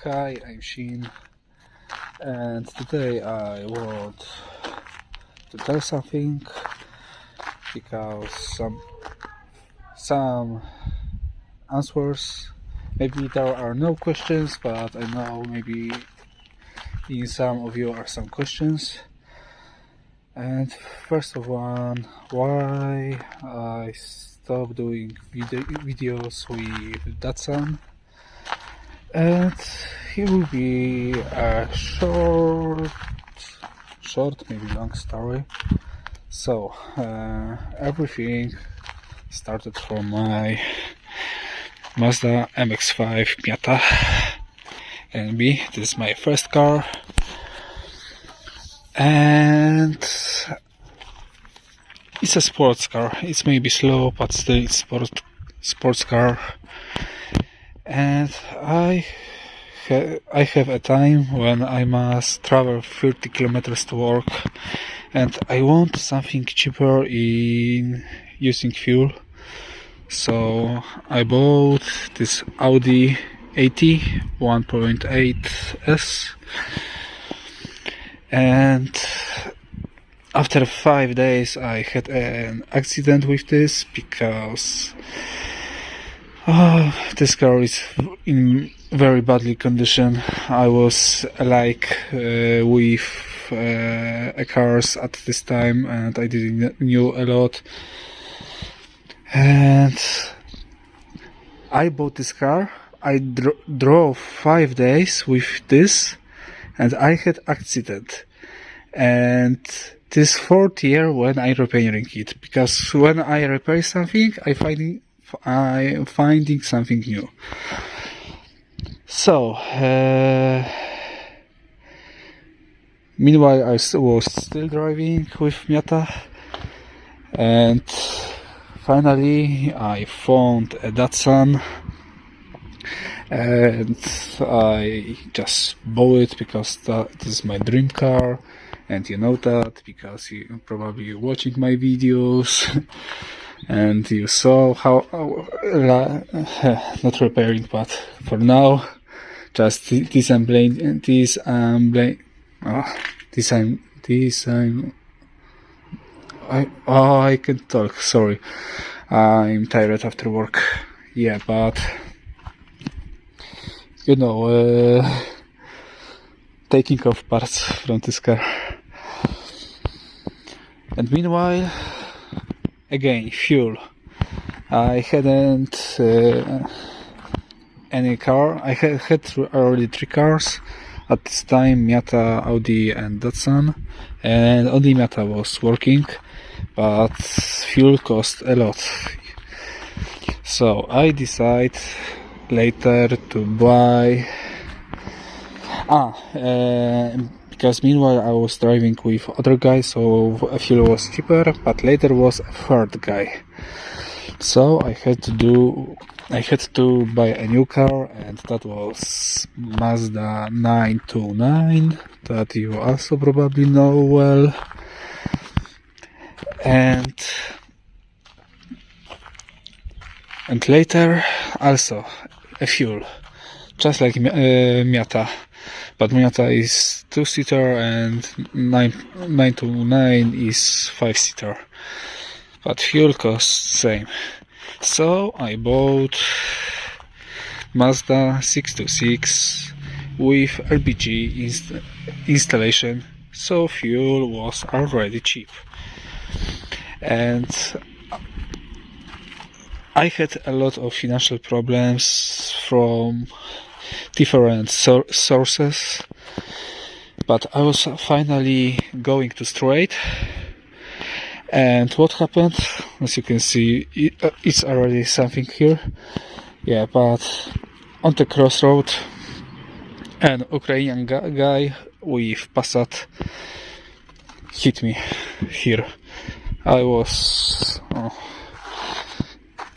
Hi, I'm Shin, and today I want to tell something because some answers, maybe there are no questions, but I know maybe in some of you are some questions. And first of all, why I stopped doing videos with Datsun. And it will be a short, maybe long story. So, everything started from my Mazda MX-5 Miata NB. This is my first car. And it's a sports car. It's maybe slow, but still it's sports car. And I have a time when I must travel 30 kilometers to work, and I want something cheaper in using fuel. So I bought this Audi A.T. 1.8S, and after 5 days I had an accident with this because this car is in very badly condition. I was with cars at this time, and I didn't knew a lot. And I bought this car. I drove 5 days with this, and I had accident. And this 4th year when I repairing it, because when I repair something, I'm finding something new. So, meanwhile I was still driving with Miata, and finally I found a Datsun, and I just bought it because this is my dream car, and you know that because you probably watching my videos. And you saw how not repairing, but for now just I can talk, sorry, I'm tired after work. Yeah, but you know, taking off parts from this car. And meanwhile, again, fuel. I hadn't any car. I had already 3 cars at this time: Miata, Audi, and Datsun. And only Miata was working, but fuel cost a lot. So I decided later to buy. Because meanwhile I was driving with other guys, so fuel was cheaper, but later was a 3rd guy. So I had to buy a new car, and that was Mazda 929, that you also probably know well. And later also a fuel, just like Miata. But Miata is 2-seater and 929 is 5-seater. But fuel costs same. So I bought Mazda 626 with LPG installation. So fuel was already cheap. And I had a lot of financial problems from different sources, but I was finally going to straight. And what happened? As you can see, it's already something here. Yeah, but on the crossroad, an Ukrainian guy with Passat hit me here.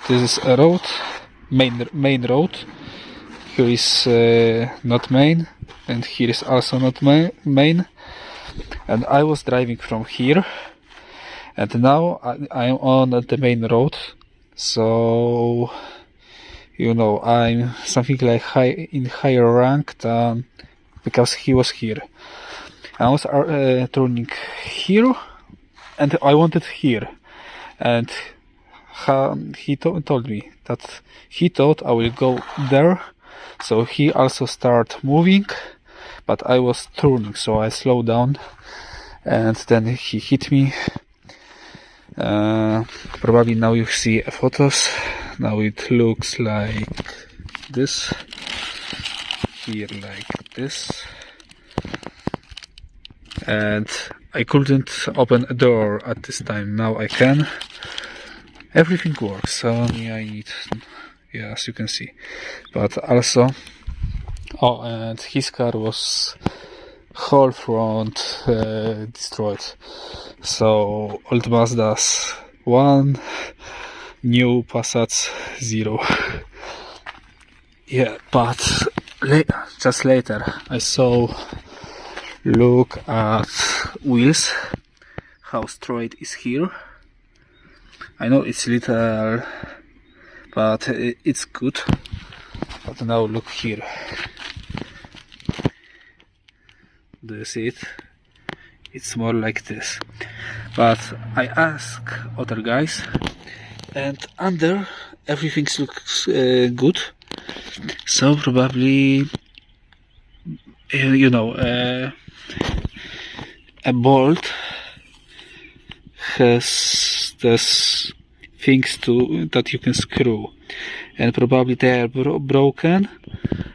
This is a road, main road. Here is not main, and here is also not main. And I was driving from here, and now I am on the main road. So you know, I'm something like higher rank than because he was here. I was turning here, and I wanted here, and he told me that he thought I will go there, so he also started moving, but I was turning, so I slowed down, and then he hit me. Probably now you see photos. Now it looks like this, here like this, and I couldn't open a door at this time. Now I can. Everything works. So yeah, I need, yeah, as you can see, but also, oh, and his car was whole front destroyed. So old Mazda's 1, new Passat's 0. Yeah, but just later I saw, look at wheels, how straight is here. I know it's little, but it's good. But now look here. Do you see it? It's more like this. But I ask other guys, and under everything looks good. So probably, you know, a bolt has this things that you can screw, and probably they are broken,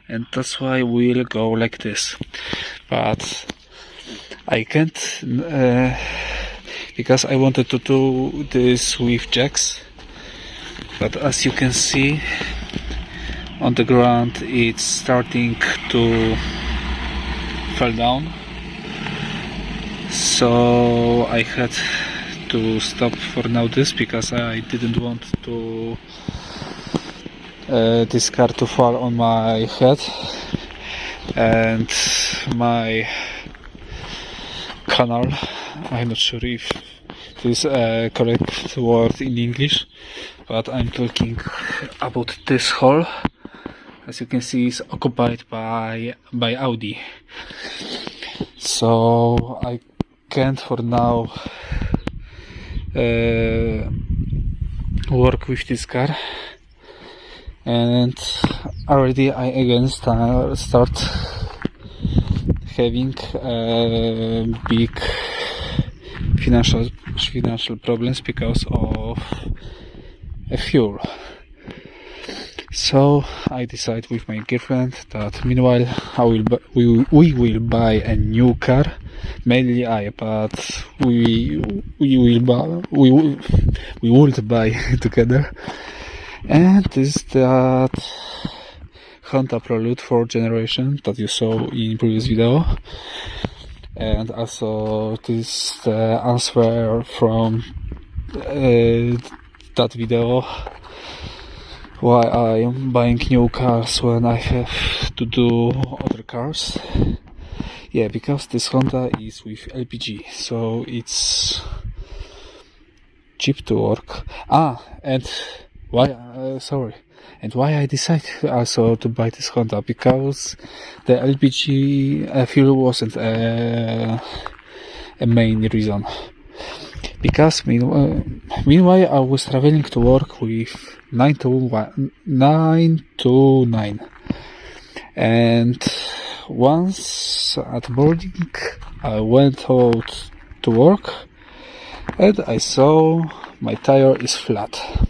and that's why we'll go like this. But I can't, because I wanted to do this with jacks, but as you can see on the ground it's starting to fall down, so I had to stop for now this, because I didn't want to this car to fall on my head and my canal. I'm not sure if this is a correct word in English, but I'm talking about this hole. As you can see, is occupied by Audi, so I can't for now work with this car, and already I again start having big financial problems because of a fuel. So I decide with my girlfriend that meanwhile we will buy a new car. Mainly I, but we would buy together. And this is that Honda Prelude 4th generation that you saw in previous video. And also this the answer from that video, why I am buying new cars when I have to do other cars. Yeah, because this Honda is with LPG, so it's cheap to work. And why? And why I decided also to buy this Honda, because the LPG fuel wasn't a main reason. Because meanwhile I was traveling to work with 9 to 9, and once at morning I went out to work and I saw my tire is flat.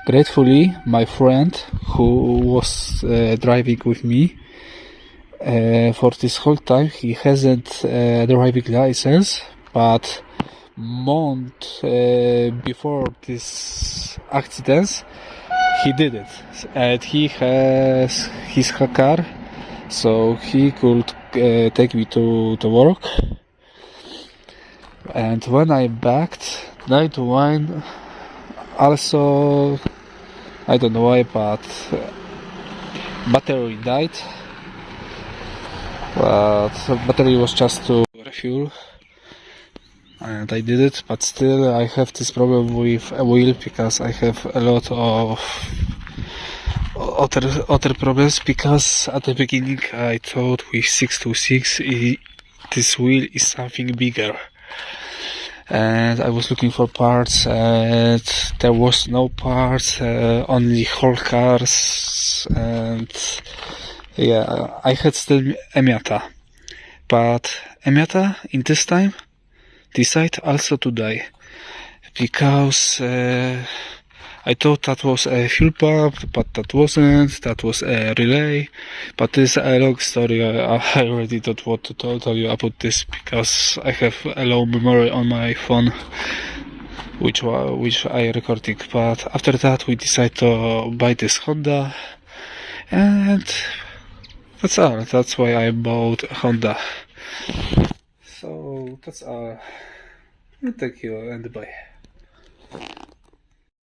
Gratefully, my friend who was driving with me for this whole time, he hasn't driving license, but month before this accident he did it, and he has his car, so he could take me to work. And when I backed 9 to 1, also I don't know why, but battery died, but battery was just to refuel, and I did it. But still I have this problem with a wheel, because I have a lot of other problems, because at the beginning I thought with 626 this wheel is something bigger, and I was looking for parts and there was no parts, only whole cars, and yeah, I had still Emiata, but Emiata in this time decide also to die, because I thought that was a fuel pump, but that wasn't. That was a relay. But this is a long story. I already don't want to tell you about this, because I have a low memory on my phone, which I recording. But after that, we decided to buy this Honda, and that's all. That's why I bought a Honda. So that's all. Thank you and bye.